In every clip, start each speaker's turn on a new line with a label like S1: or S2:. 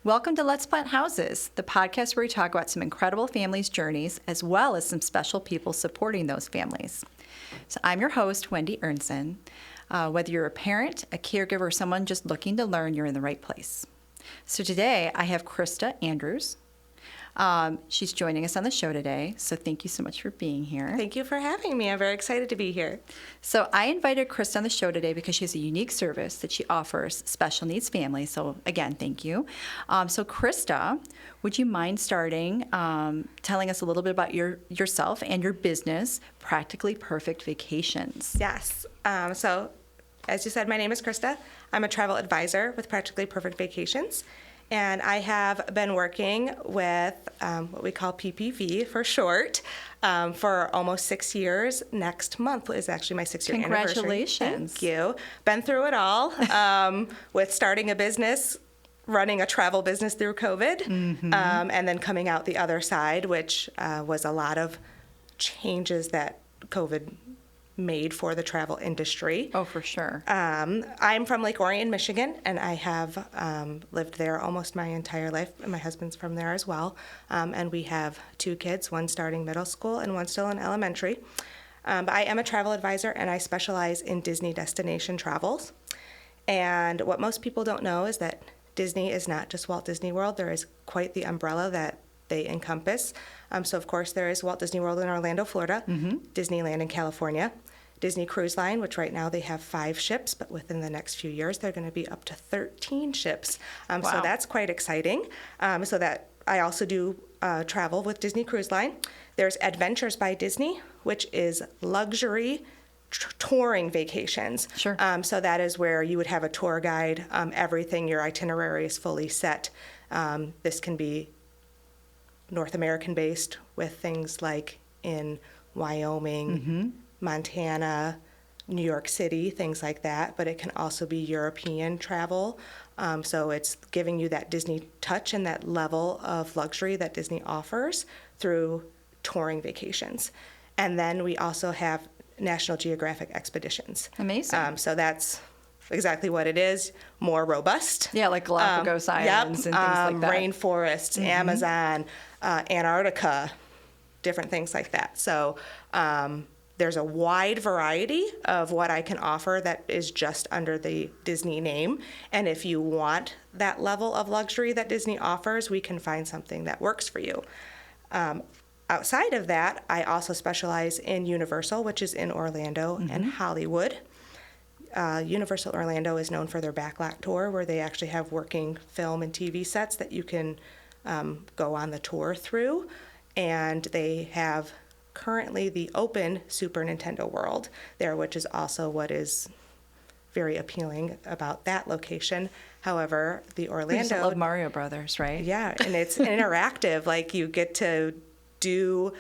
S1: Welcome to Let's Plant Houses, the podcast where we talk about some incredible families' journeys as well as some special people supporting those families. So I'm your host, Wendy Ernson. Whether you're a parent, a caregiver, or someone just looking to learn, you're in the right place. So today I have Christa Andrews. She's joining us on the show today, so thank you so much for being here.
S2: Thank you for having me. I'm very excited to be here.
S1: So I invited Christa on the show today because she has a unique service that she offers special needs families. So again, thank you. So Christa, would you mind starting telling us a little bit about yourself and your business, Practically Perfect Vacations?
S2: Yes. So as you said, my name is Christa. I'm a travel advisor with Practically Perfect Vacations. And I have been working with what we call PPV for short for almost 6 years. Next month is actually my 6-year anniversary.
S1: Congratulations.
S2: Thank you. Been through it all with starting a business, running a travel business through COVID, and then coming out the other side, which was a lot of changes that COVID made for the travel industry.
S1: Oh, for sure.
S2: I'm from Lake Orion, Michigan, and I have lived there almost my entire life. My husband's from there as well. And we have 2 kids, one starting middle school and one still in elementary. But I am a travel advisor, and I specialize in Disney destination travels. And what most people don't know is that Disney is not just Walt Disney World. There is quite the umbrella that they encompass. So, of course, there is Walt Disney World in Orlando, Florida, Disneyland in California, Disney Cruise Line, which right now they have 5 ships, but within the next few years, they're going to be up to 13 ships.
S1: Wow.
S2: So that's quite exciting. So that I also do travel with Disney Cruise Line. There's Adventures by Disney, which is luxury touring vacations.
S1: Sure.
S2: So that is where you would have a tour guide, everything, your itinerary is fully set. This can be North American based with things like in Wyoming, Montana, New York City, things like that, but it can also be European travel. So it's giving you that Disney touch and that level of luxury that Disney offers through touring vacations. And then we also have National Geographic expeditions.
S1: Amazing.
S2: So that's exactly what it is, more robust.
S1: Yeah, like Galapagos Islands and things like that.
S2: Rainforests, Amazon, Antarctica, different things like that. So there's a wide variety of what I can offer that is just under the Disney name. And if you want that level of luxury that Disney offers, we can find something that works for you. Outside of that, I also specialize in Universal, which is in Orlando and Hollywood. Universal Orlando is known for their backlot tour, where they actually have working film and TV sets that you can go on the tour through. And they have currently the open Super Nintendo World there, which is also what is very appealing about that location. However, the Orlando...
S1: You just love Mario Brothers, right?
S2: Yeah, and it's interactive. Like, you get to do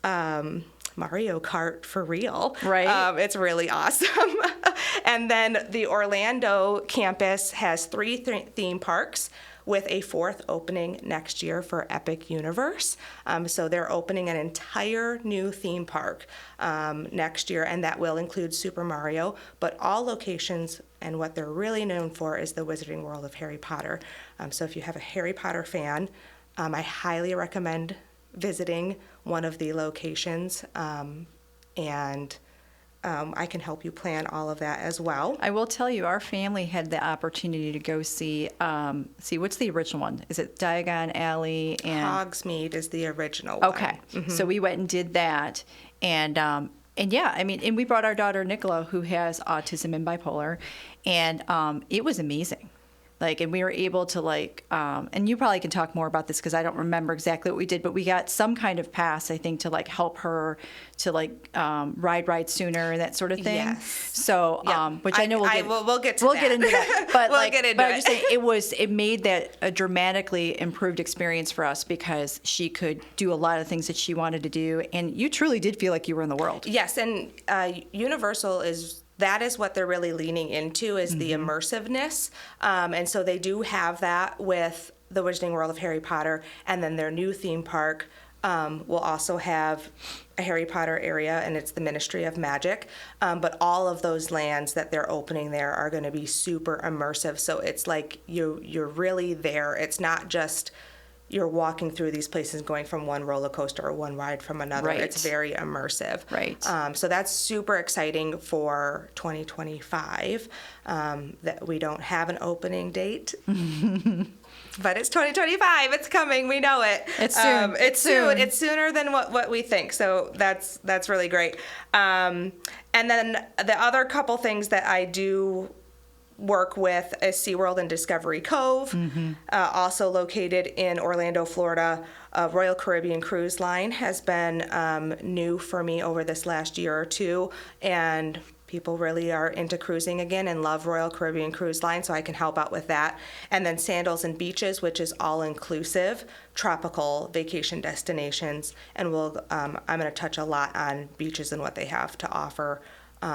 S2: Mario Kart for real.
S1: Right.
S2: It's really awesome. And then the Orlando campus has 3 theme parks with a 4th opening next year for Epic Universe. So they're opening an entire new theme park next year, and that will include Super Mario, but all locations, and what they're really known for is the Wizarding World of Harry Potter. So if you have a Harry Potter fan, I highly recommend visiting one of the locations, and I can help you plan all of that as well.
S1: I will tell you, our family had the opportunity to go see what's the original one? Is it Diagon Alley? And
S2: Hogsmeade is the original one.
S1: Okay, so we went and did that, and yeah, I mean, and we brought our daughter Nicola, who has autism and bipolar, and it was amazing. Like, and we were able to and you probably can talk more about this because I don't remember exactly what we did, but we got some kind of pass, I think, to help her to ride sooner and that sort of thing.
S2: Yes.
S1: So, which I know we'll get into that. But
S2: we'll get into
S1: but I'm just saying it made that a dramatically improved experience for us because she could do a lot of things that she wanted to do, and you truly did feel like you were in the world.
S2: Yes, and Universal that is what they're really leaning into, is the immersiveness. And so they do have that with the Wizarding World of Harry Potter, and then their new theme park, We'll also have a Harry Potter area, and it's the Ministry of Magic. But all of those lands that they're opening there are going to be super immersive. So it's like you're really there. It's not just you're walking through these places going from one roller coaster or one ride from another.
S1: Right.
S2: It's very immersive.
S1: Right.
S2: So that's super exciting for 2025, that we don't have an opening date. But it's 2025. It's coming. We know it.
S1: It's soon.
S2: It's soon. It's sooner than what we think. So that's really great. And then the other couple things that I do work with is SeaWorld and Discovery Cove, also located in Orlando, Florida. Royal Caribbean Cruise Line has been new for me over this last year or two, and people really are into cruising again and love Royal Caribbean Cruise Line, so I can help out with that. And then Sandals and Beaches, which is all-inclusive tropical vacation destinations, and I'm going to touch a lot on beaches and what they have to offer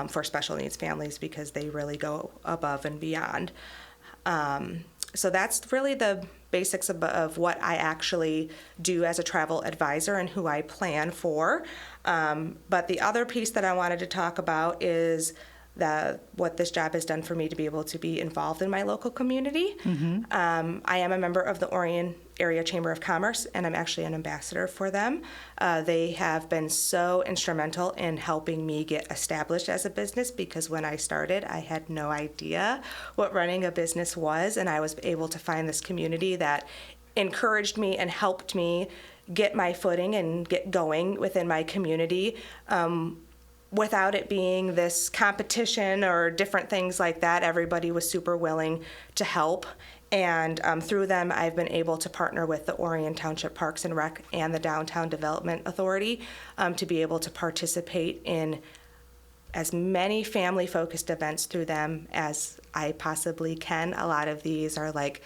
S2: for special needs families, because they really go above and beyond. So that's really the basics of what I actually do as a travel advisor and who I plan for. But the other piece that I wanted to talk about is what this job has done for me to be able to be involved in my local community. I am a member of the Orion Area Chamber of Commerce, and I'm actually an ambassador for them. They have been so instrumental in helping me get established as a business, because when I started, I had no idea what running a business was, and I was able to find this community that encouraged me and helped me get my footing and get going within my community. Without it being this competition or different things like that, everybody was super willing to help. And through them, I've been able to partner with the Orion Township Parks and Rec and the Downtown Development Authority to be able to participate in as many family-focused events through them as I possibly can. A lot of these are like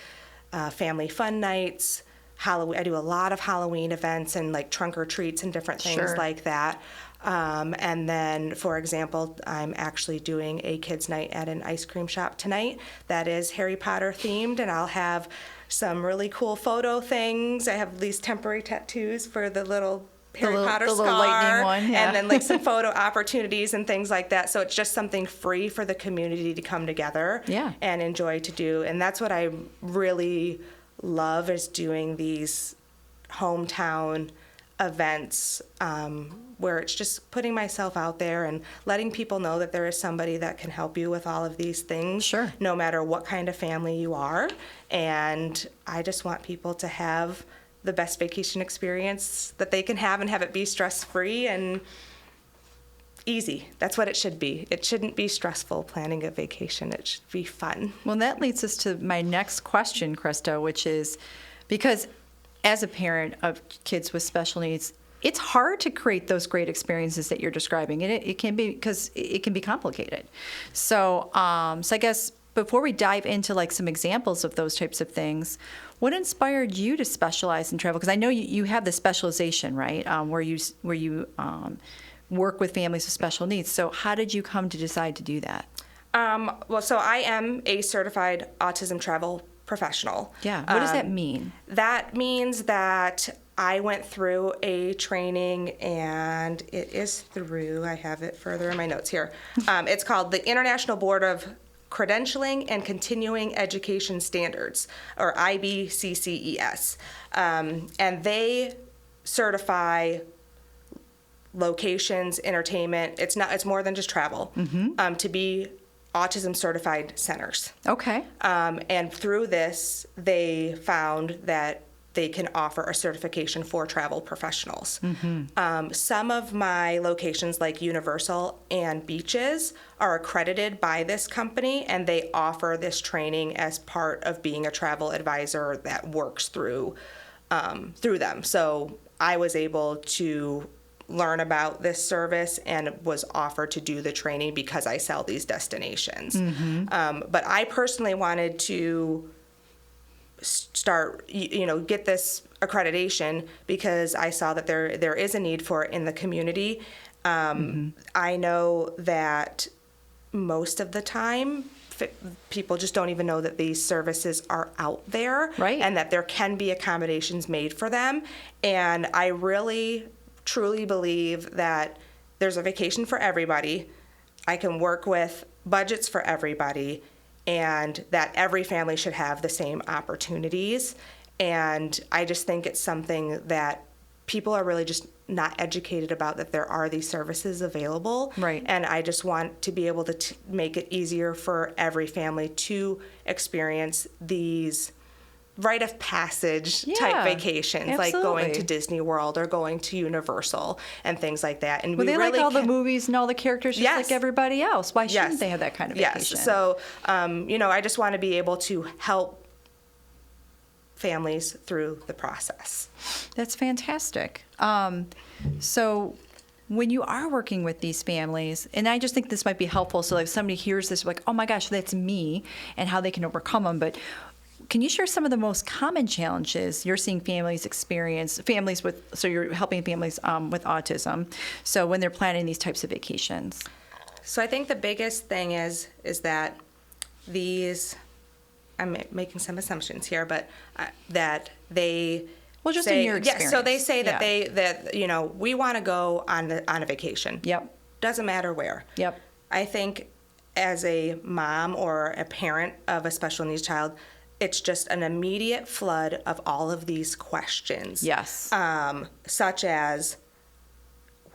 S2: family fun nights. I do a lot of Halloween events and like trunk or treats and different things like that. And then, for example, I'm actually doing a kids' night at an ice cream shop tonight that is Harry Potter themed, and I'll have some really cool photo things. I have these temporary tattoos for the little Harry Potter
S1: the
S2: scar,
S1: little lightning one, yeah.
S2: And then like some photo opportunities and things like that. So it's just something free for the community to come together and enjoy to do. And that's what I really love, is doing these hometown events where it's just putting myself out there and letting people know that there is somebody that can help you with all of these things, no matter what kind of family you are. And I just want people to have the best vacation experience that they can have, and have it be stress-free and easy. That's what it should be. It shouldn't be stressful planning a vacation. It should be fun.
S1: Well, that leads us to my next question, Christa, which is, because as a parent of kids with special needs, it's hard to create those great experiences that you're describing, and it can be, because it can be complicated. So, so I guess before we dive into like some examples of those types of things, what inspired you to specialize in travel? Because I know you have the specialization, right, where you work with families with special needs. So how did you come to decide to do that?
S2: Well, so I am a Certified Autism Travel Professional.
S1: Yeah. What does that mean?
S2: That means that I went through a training, and it is through, I have it further in my notes here. It's called the International Board of Credentialing and Continuing Education Standards, or IBCCES. And they certify locations, entertainment. It's more than just travel, to be autism certified centers.
S1: Okay.
S2: And through this, they found that they can offer a certification for travel professionals. Some of my locations, like Universal and Beaches, are accredited by this company, and they offer this training as part of being a travel advisor that works through them. So I was able to learn about this service and was offered to do the training because I sell these destinations. But I personally wanted to start, get this accreditation because I saw that there is a need for it in the community. I know that most of the time people just don't even know that these services are out there,
S1: Right.
S2: and that there can be accommodations made for them. And I really, truly believe that there's a vacation for everybody. I can work with budgets for everybody, and that every family should have the same opportunities. And I just think it's something that people are really just not educated about, that there are these services available.
S1: Right.
S2: And I just want to be able to make it easier for every family to experience these rite of passage type vacations, like going to Disney World or going to Universal and things like that. And
S1: Well, they
S2: really
S1: like all the movies and all the characters just like everybody else. Why shouldn't they have that kind of vacation?
S2: Yes. So, I just want to be able to help families through the process.
S1: That's fantastic. So when you are working with these families, and I just think this might be helpful, so if somebody hears this, like, oh my gosh, that's me, and how they can overcome them, but can you share some of the most common challenges you're seeing families experience, so you're helping families with autism, so when they're planning these types of vacations?
S2: So I think the biggest thing is that I'm making some assumptions here, but that they
S1: just
S2: say,
S1: in your experience.
S2: Yes, so they say that we want to go on a vacation.
S1: Yep.
S2: Doesn't matter where.
S1: Yep.
S2: I think as a mom or a parent of a special needs child, it's just an immediate flood of all of these questions.
S1: Yes.
S2: Such as,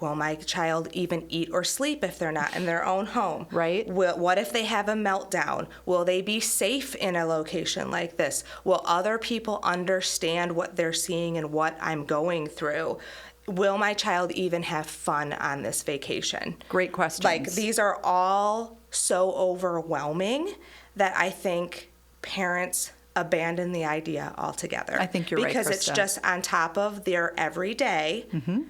S2: will my child even eat or sleep if they're not in their own home?
S1: Right.
S2: What if they have a meltdown? Will they be safe in a location like this? Will other people understand what they're seeing and what I'm going through? Will my child even have fun on this vacation?
S1: Great questions.
S2: Like, these are all so overwhelming that I think parents abandon the idea altogether.
S1: I think you're right,
S2: because it's
S1: Christa.
S2: just on top of their everyday.
S1: Mm-hmm.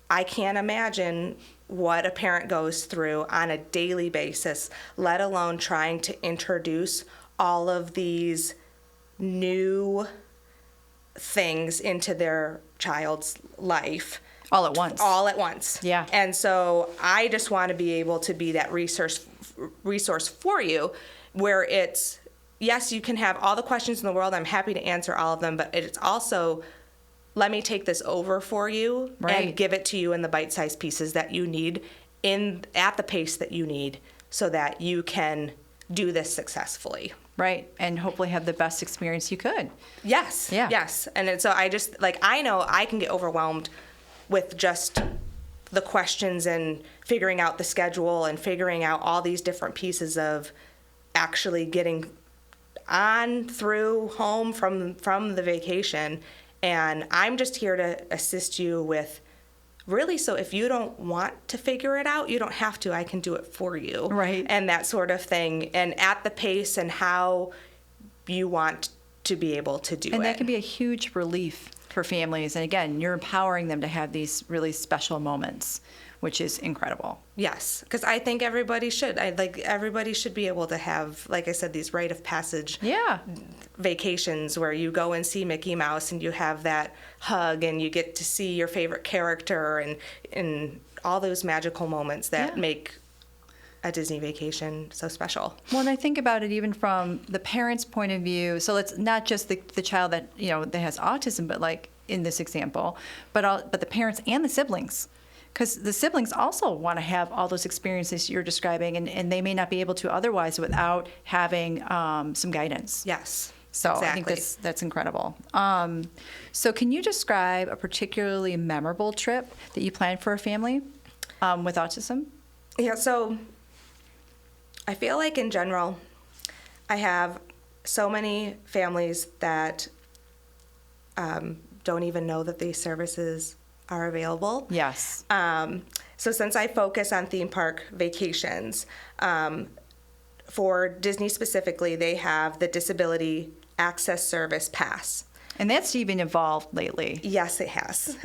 S2: I can't imagine what a parent goes through on a daily basis, let alone trying to introduce all of these new things into their child's life.
S1: All at once.
S2: All at once.
S1: Yeah.
S2: And so I just want to be able to be that resource for you, where it's, yes, you can have all the questions in the world. I'm happy to answer all of them, but it's also, let me take this over for you and give it to you in the bite-sized pieces that you need at the pace that you need, so that you can do this successfully.
S1: Right, and hopefully have the best experience you could.
S2: Yes.
S1: Yeah.
S2: Yes. And so I just, I know I can get overwhelmed with just the questions and figuring out the schedule and figuring out all these different pieces of actually getting on through home from the vacation. And I'm just here to assist you with, really, so if you don't want to figure it out, you don't have to. I can do it for you.
S1: Right.
S2: And that sort of thing. And at the pace and how you want to be able to do it.
S1: And that can be a huge relief for families. And again, you're empowering them to have these really special moments, which is incredible.
S2: Yes, because I think everybody should. Everybody should be able to have, like I said, these rite of passage vacations where you go and see Mickey Mouse and you have that hug and you get to see your favorite character and all those magical moments that make a Disney vacation so special.
S1: Well, and I think about it even from the parent's point of view. So it's not just the child that that has autism, but like in this example, but the parents and the siblings. Because the siblings also want to have all those experiences you're describing, and they may not be able to otherwise without having some guidance.
S2: Yes.
S1: So
S2: exactly.
S1: I think that's incredible. So can you describe a particularly memorable trip that you planned for a family with autism?
S2: Yeah, so I feel like in general, I have so many families that don't even know that these services are available.
S1: Yes.
S2: So since I focus on theme park vacations, for Disney specifically, they have the Disability Access Service Pass.
S1: And that's even evolved lately.
S2: Yes, it has.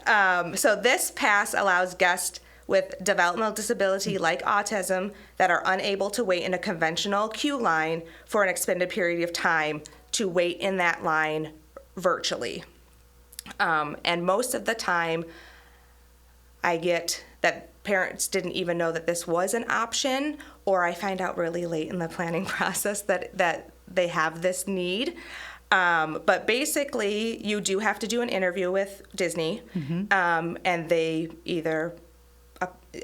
S2: So this pass allows guests with developmental disability like autism that are unable to wait in a conventional queue line for an extended period of time to wait in that line virtually. And most of the time, I get that parents didn't even know that this was an option, or I find out really late in the planning process that they have this need. But basically, you do have to do an interview with Disney, and they either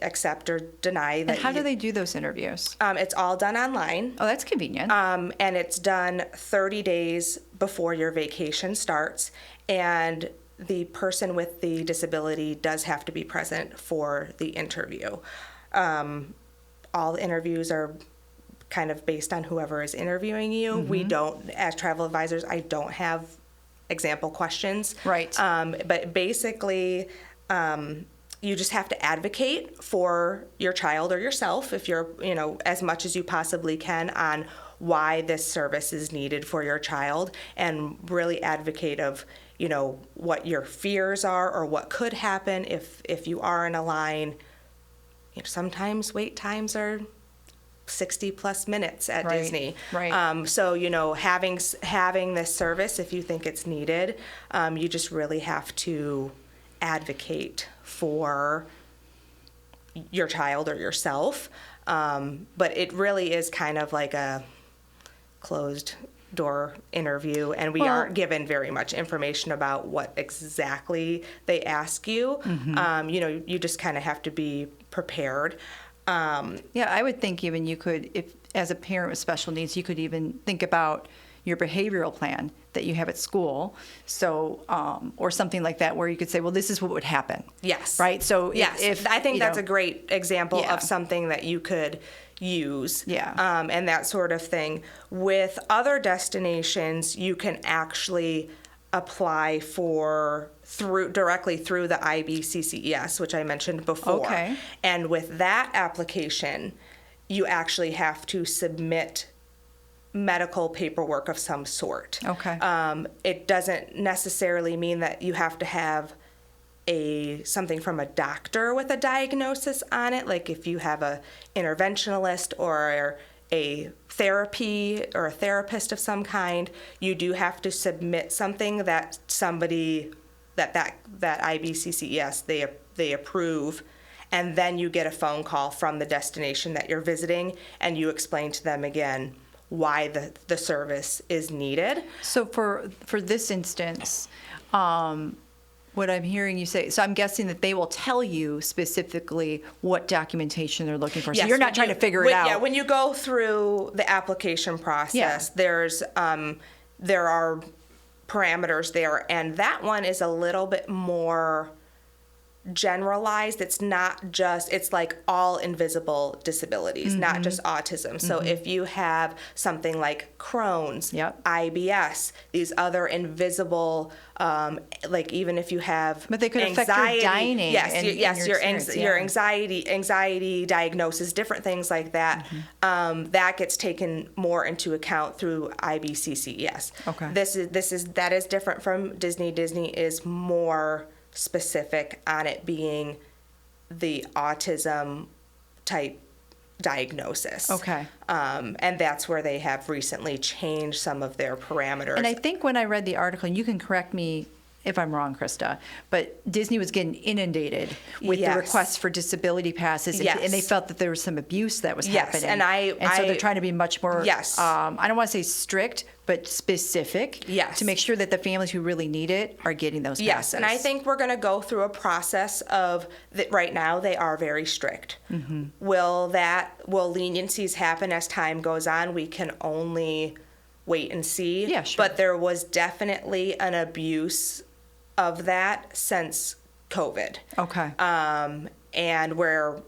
S2: accept or deny that.
S1: And how do they do those interviews?
S2: It's all done online.
S1: Oh, that's convenient.
S2: And it's done 30 days before your vacation starts. And the person with the disability does have to be present for the interview. All interviews are kind of based on whoever is interviewing you. We don't, as travel advisors, I don't have example questions.
S1: Right.
S2: But basically, you just have to advocate for your child or yourself, if you're, as much as you possibly can, on why this service is needed for your child, and really advocate of, what your fears are or what could happen if you are in a line. Sometimes wait times are 60 plus minutes at Disney.
S1: Right.
S2: So, having this service, if you think it's needed, you just really have to advocate for your child or yourself. But it really is kind of like a closed door interview, and we aren't given very much information about what exactly they ask you. You just kind of have to be prepared.
S1: Yeah, I would think even you could, if as a parent with special needs, you could even think about your behavioral plan that you have at school. So, or something like that, where you could say, well, this is what would happen.
S2: Yes.
S1: Right? So
S2: yes,
S1: if
S2: I think that's a great example
S1: Yeah.
S2: of something that you could use.
S1: Yeah.
S2: And that sort of thing. With other destinations, you can actually apply directly through the IBCCES, which I mentioned before.
S1: Okay.
S2: And with that application, you actually have to submit medical paperwork of some sort.
S1: Okay.
S2: It doesn't necessarily mean that you have to have something from a doctor with a diagnosis on it. Like if you have a interventionalist or a therapy or a therapist of some kind, you do have to submit something that somebody that IBCCES they approve, and then you get a phone call from the destination that you're visiting, and you explain to them again why the service is needed.
S1: So for this instance, what I'm hearing you say, so I'm guessing that they will tell you specifically what documentation they're looking for. So
S2: Yes,
S1: you're not trying to figure it out.
S2: Yeah, when you go through the application process, there are parameters there, and that one is a little bit more generalized. It's not just, it's like all invisible disabilities, not just autism. So if you have something like Crohn's, IBS, these other invisible, like even if you have
S1: But they could
S2: anxiety,
S1: affect your dining.
S2: your anxiety diagnosis, different things like that, that gets taken more into account through IBCCES.
S1: Okay.
S2: That is different from Disney. Disney is more specific on it being the autism type diagnosis.
S1: Okay.
S2: And that's where they have recently changed some of their parameters.
S1: And I think when I read the article, and you can correct me if I'm wrong, Christa, but Disney was getting inundated with the requests for disability passes, and they felt that there was some abuse that was happening. And so they're trying to be much more, I don't want to say strict, but specific to make sure that the families who really need it are getting those passes.
S2: Yes, and I think we're going to go through a process of that. Right now they are very strict. Will leniencies happen as time goes on? We can only wait and see.
S1: Yeah, sure.
S2: But there was definitely an abuse of that since COVID.
S1: Okay.
S2: And where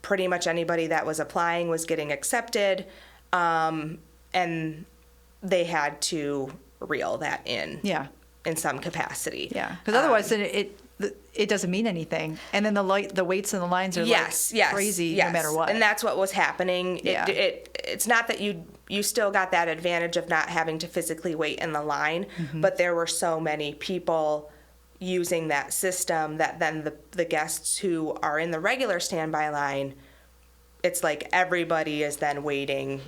S2: pretty much anybody that was applying was getting accepted, and they had to reel that in.
S1: Yeah.
S2: In some capacity.
S1: Yeah. Because otherwise, then it doesn't mean anything, and then the waits and the lines are crazy no matter what.
S2: And that's what was happening. It's not that you still got that advantage of not having to physically wait in the line, but there were so many people using that system that then the guests who are in the regular standby line, it's like everybody is then waiting,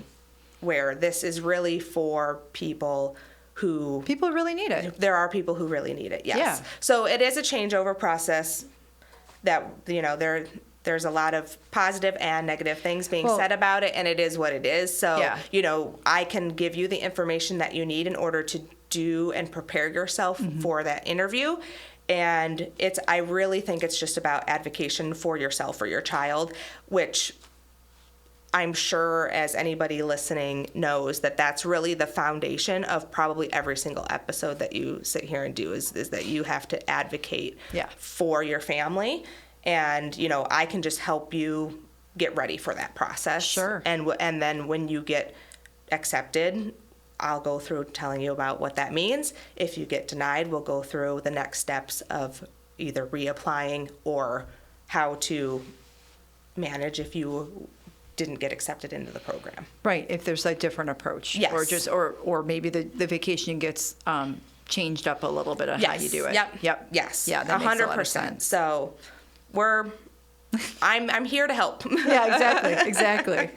S2: where this is really for people who
S1: really need it.
S2: There are people who really need it, yes.
S1: Yeah.
S2: So it is a changeover process that, there's a lot of positive and negative things being said about it, and it is what it is. So, I can give you the information that you need in order to do and prepare yourself for that interview. And I really think it's just about advocacy for yourself or your child, which I'm sure as anybody listening knows that's really the foundation of probably every single episode that you sit here and do is that you have to advocate for your family. And, I can just help you get ready for that process.
S1: Sure.
S2: And then when you get accepted, I'll go through telling you about what that means. If you get denied, we'll go through the next steps of either reapplying or how to manage if you didn't get accepted into the program.
S1: Right, if there's a different approach.
S2: Yes.
S1: Or maybe the vacation gets changed up a little bit on how you do it.
S2: Yep. Yes.
S1: Yeah, that makes a lot of
S2: 100%.
S1: sense.
S2: So I'm here to help.
S1: Yeah, exactly.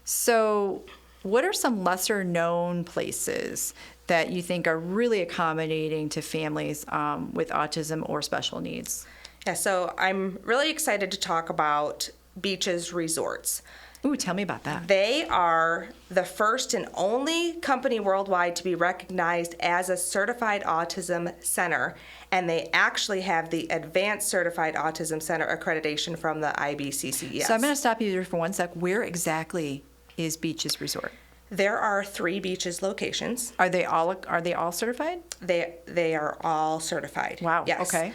S1: So what are some lesser known places that you think are really accommodating to families with autism or special needs?
S2: Yeah, so I'm really excited to talk about Beaches Resorts.
S1: Ooh, tell me about that.
S2: They are the first and only company worldwide to be recognized as a Certified Autism Center, and they actually have the Advanced Certified Autism Center accreditation from the IBCCES.
S1: So I'm going to stop you there for one sec. Where exactly is Beaches Resort?
S2: There are 3 beaches locations.
S1: Are they all certified?
S2: They are all certified.
S1: Wow.
S2: Yes.
S1: Okay.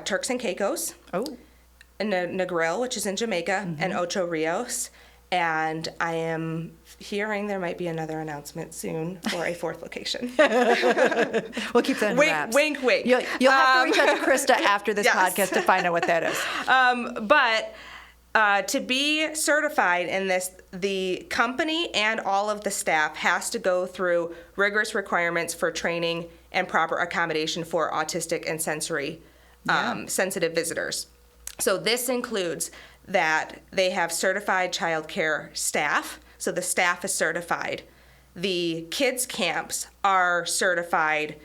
S2: Turks and Caicos,
S1: Oh.
S2: Negril, which is in Jamaica, and Ocho Rios. And I am hearing there might be another announcement soon for a 4th location.
S1: We'll keep that in wraps.
S2: Wink, wink.
S1: You'll have to reach out to Christa after this podcast to find out what that is.
S2: But to be certified in this, the company and all of the staff has to go through rigorous requirements for training and proper accommodation for autistic and sensory sensitive visitors. So this includes that they have certified child care staff, so the staff is certified. The kids camps are certified,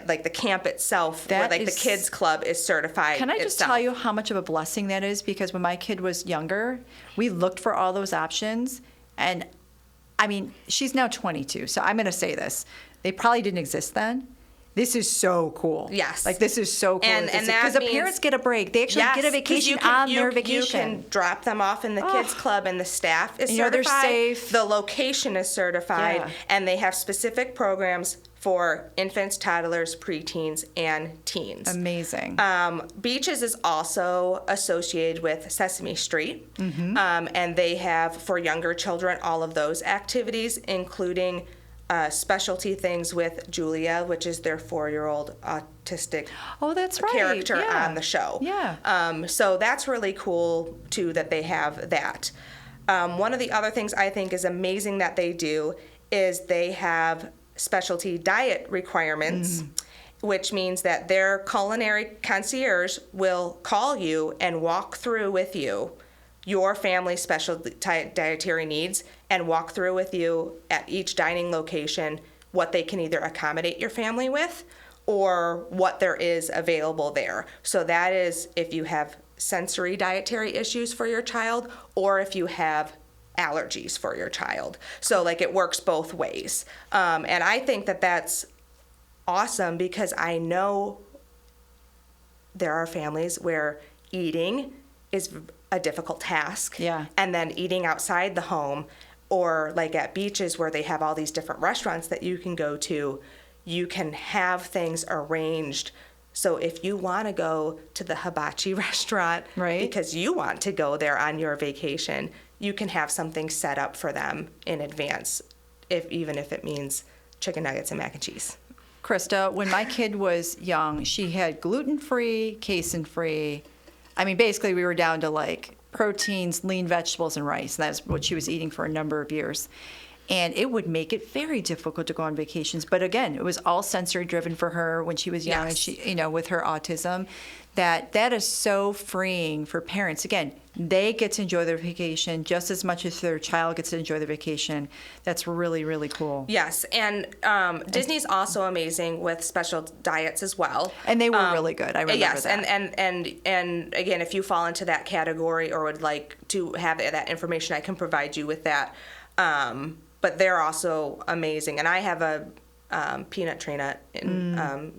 S2: like the camp itself, or like the kids club is certified.
S1: Can I just tell you how much of a blessing that is? Because when my kid was younger, we looked for all those options, and I mean, she's now 22, so I'm going to say this. They probably didn't exist then. This is so cool.
S2: Yes.
S1: Like, this is so cool.
S2: And
S1: because the parents get a break. They actually get a vacation on their vacation.
S2: You can drop them off in the kids club, and the staff is certified.
S1: They're safe.
S2: The location is certified, and they have specific programs for infants, toddlers, preteens, and teens.
S1: Amazing.
S2: Beaches is also associated with Sesame Street, and they have, for younger children, all of those activities, including specialty things with Julia, which is their 4-year-old autistic character on the show.
S1: Yeah.
S2: So that's really cool, too, that they have that. One of the other things I think is amazing that they do is they have specialty diet requirements, which means that their culinary concierge will call you and walk through with you your family's special dietary needs and walk through with you at each dining location what they can either accommodate your family with or what there is available there. So that is if you have sensory dietary issues for your child or if you have allergies for your child. So like it works both ways. And I think that that's awesome because I know there are families where eating is a difficult task.
S1: Yeah.
S2: And then eating outside the home or like at beaches where they have all these different restaurants that you can go to, you can have things arranged. So if you want to go to the hibachi restaurant because you want to go there on your vacation, you can have something set up for them in advance, even if it means chicken nuggets and mac and cheese.
S1: Christa, when my kid was young, she had gluten-free, casein-free. I mean, basically, we were down to like proteins, lean vegetables, and rice. And that's what she was eating for a number of years. And it would make it very difficult to go on vacations. But again, it was all sensory driven for her when she was young, and she, with her autism. That is so freeing for parents. Again, they get to enjoy their vacation just as much as their child gets to enjoy their vacation. That's really, really cool.
S2: Yes, and Disney's also amazing with special diets as well.
S1: And they were really good. I remember
S2: yes,
S1: that.
S2: And again, if you fall into that category or would like to have that information, I can provide you with that. But they're also amazing. And I have a peanut tree nut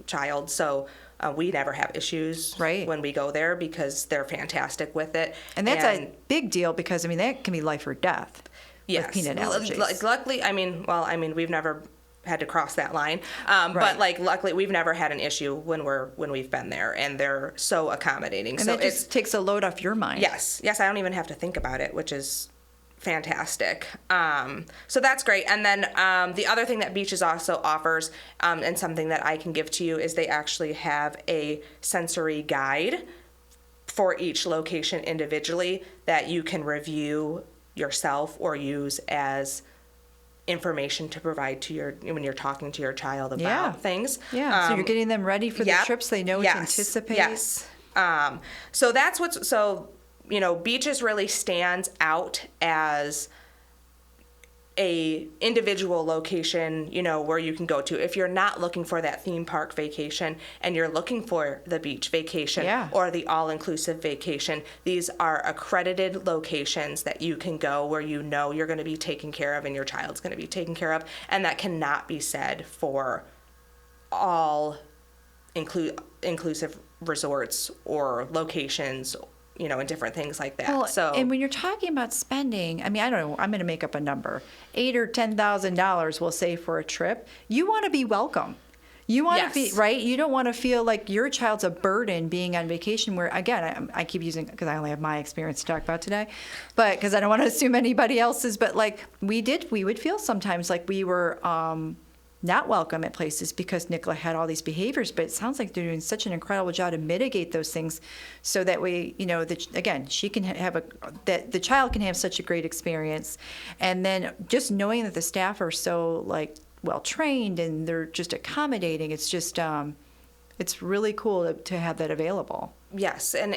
S2: child, so we never have issues when we go there because they're fantastic with it.
S1: And that's a big deal because, I mean, that can be life or death with peanut allergies.
S2: Luckily, we've never had to cross that line. But luckily we've never had an issue when we've been there, and they're so accommodating.
S1: And so that just takes a load off your mind.
S2: Yes, I don't even have to think about it, which is fantastic. So that's great. And then the other thing that Beaches also offers, and something that I can give to you, is they actually have a sensory guide for each location individually that you can review yourself or use as information to provide to when you're talking to your child about things.
S1: Yeah. So you're getting them ready for the trips. They know what to anticipate.
S2: Yes. So that's Beaches really stands out as a individual location, where you can go to. If you're not looking for that theme park vacation and you're looking for the beach vacation or the all-inclusive vacation, these are accredited locations that you can go where you're going to be taken care of and your child's going to be taken care of. And that cannot be said for all inclusive resorts or locations, and different things like that.
S1: Well, and when you're talking about spending, I mean, I don't know, I'm going to make up a number, $8,000 or $10,000, we'll say, for a trip. You want to be welcome. You want to be, right? You don't want to feel like your child's a burden being on vacation where, again, I keep using, because I only have my experience to talk about today, but because I don't want to assume anybody else's, but like we would feel sometimes like we were not welcome at places because Nicola had all these behaviors, but it sounds like they're doing such an incredible job to mitigate those things so that way, again, she can have that the child can have such a great experience. And then just knowing that the staff are so well trained and they're just accommodating, it's just, it's really cool to have that available.
S2: Yes. And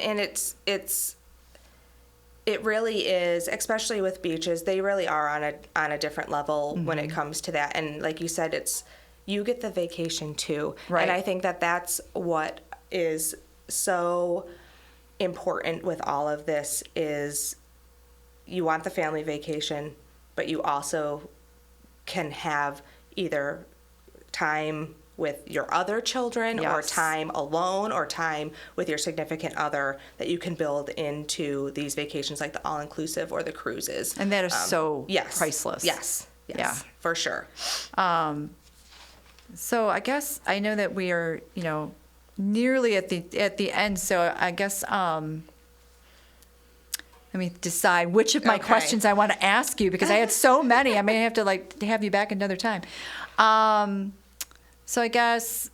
S2: it really is, especially with Beaches, they really are on a different level when it comes to that. And like you said, you get the vacation too.
S1: Right.
S2: And I think that that's what is so important with all of this is you want the family vacation, but you also can have either time with your other children or time alone or time with your significant other that you can build into these vacations like the all-inclusive or the cruises.
S1: And that is so priceless.
S2: Yes, for sure.
S1: So I guess I know that we are, nearly at the end. So I guess let me decide which of my questions I want to ask you because I had so many. I may have to have you back another time. So I guess,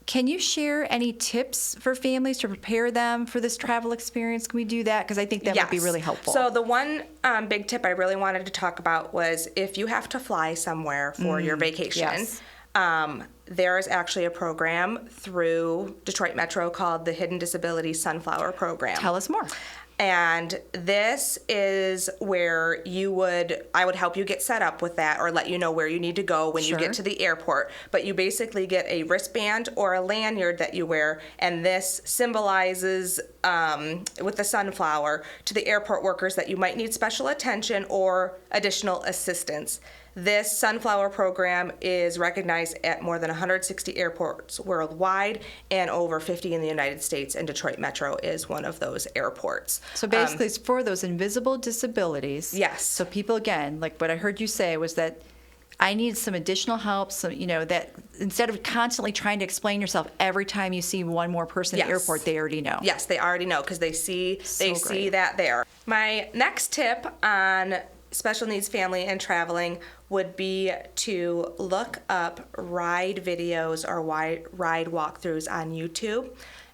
S1: can you share any tips for families to prepare them for this travel experience? Can we do that? Because I think that would be really helpful.
S2: So the one big tip I really wanted to talk about was if you have to fly somewhere for your vacation, there is actually a program through Detroit Metro called the Hidden Disability Sunflower Program.
S1: Tell us more.
S2: And this is where I would help you get set up with that or let you know where you need to go when you get to the airport. But you basically get a wristband or a lanyard that you wear, and this symbolizes, with the sunflower, to the airport workers that you might need special attention or additional assistance. This sunflower program is recognized at more than 160 airports worldwide and over 50 in the United States, and Detroit Metro is one of those airports.
S1: So basically it's for those invisible disabilities.
S2: Yes.
S1: So people, again, like what I heard you say was that I need some additional help, that instead of constantly trying to explain yourself every time you see one more person at the airport, they already know.
S2: Yes, they already know because they see that there. My next tip on special needs family and traveling would be to look up ride videos or ride walkthroughs on YouTube,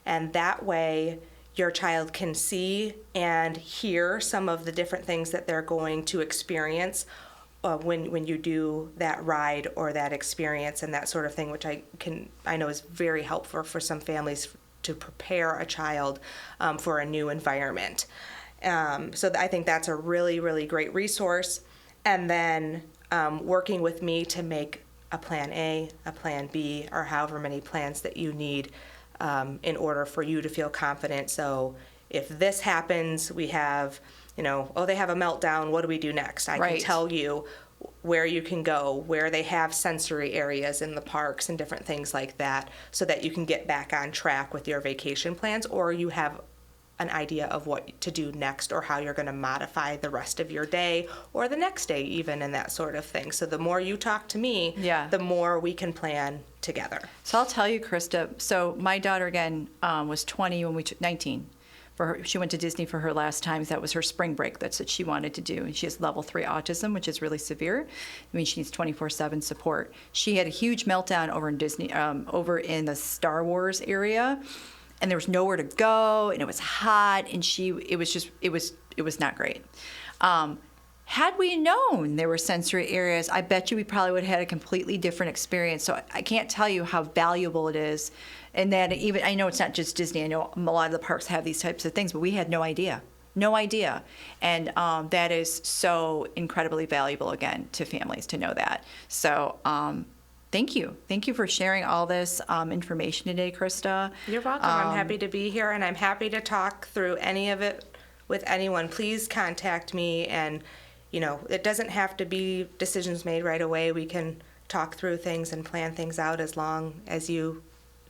S2: and that way your child can see and hear some of the different things that they're going to experience when you do that ride or that experience and that sort of thing, which I know is very helpful for some families to prepare a child for a new environment. So I think that's a really, really great resource. And then working with me to make a plan A, a plan B, or however many plans that you need in order for you to feel confident. So if this happens, we have, they have a meltdown, what do we do next? I can tell you where you can go, where they have sensory areas in the parks and different things like that, so that you can get back on track with your vacation plans, or you have an idea of what to do next or how you're going to modify the rest of your day or the next day even, and that sort of thing. So the more you talk to me, the more we can plan together.
S1: So I'll tell you, Christa, so my daughter again was 20 when we took 19. She went to Disney for her last time. That was her spring break. That's what she wanted to do. And she has level 3 autism, which is really severe. I mean, she needs 24/7 support. She had a huge meltdown over in Disney, over in the Star Wars area, and there was nowhere to go, and it was hot, and it was not great. Had we known there were sensory areas, I bet you we probably would have had a completely different experience. So I can't tell you how valuable it is. And that even, I know it's not just Disney. I know a lot of the parks have these types of things, but we had no idea. No idea. And that is so incredibly valuable, again, to families to know that. So thank you. Thank you for sharing all this information today, Christa.
S2: You're welcome. I'm happy to be here, and I'm happy to talk through any of it with anyone. Please contact me, and it doesn't have to be decisions made right away. We can talk through things and plan things out as long as you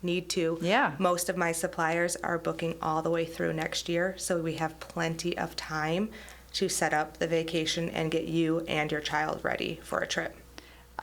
S2: need to.
S1: Yeah.
S2: Most of my suppliers are booking all the way through next year, so we have plenty of time to set up the vacation and get you and your child ready for a trip.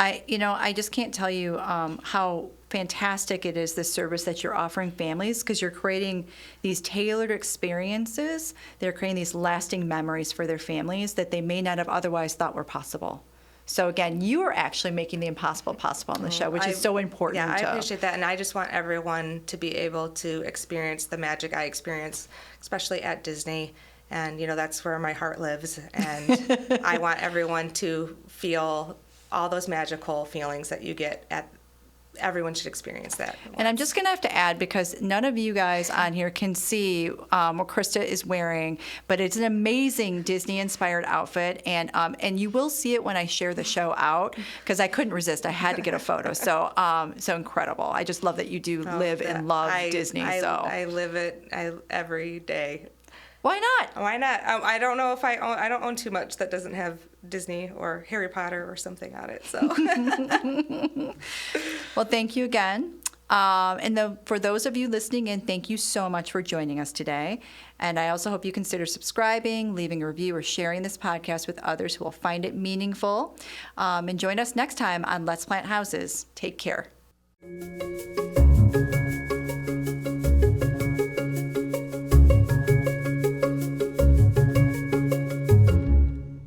S1: I just can't tell you how fantastic it is, this service that you're offering families, because you're creating these tailored experiences. They're creating these lasting memories for their families that they may not have otherwise thought were possible. So again, you are actually making the impossible possible on the show, which is so important.
S2: Yeah, I appreciate that, and I just want everyone to be able to experience the magic I experience, especially at Disney. And that's where my heart lives, and I want everyone to feel all those magical feelings that you get at. Everyone should experience that.
S1: And I'm just going to have to add, because none of you guys on here can see what Christa is wearing, but it's an amazing Disney-inspired outfit, and you will see it when I share the show out, because I couldn't resist. I had to get a photo. So so incredible. I just love that you do live and love Disney.
S2: I live it every day.
S1: Why not?
S2: Why not? I don't know if I don't own too much that doesn't have Disney or Harry Potter or something on it. So,
S1: well, thank you again. And for those of you listening in, thank you so much for joining us today. And I also hope you consider subscribing, leaving a review, or sharing this podcast with others who will find it meaningful. And join us next time on Let's Plant Houses. Take care.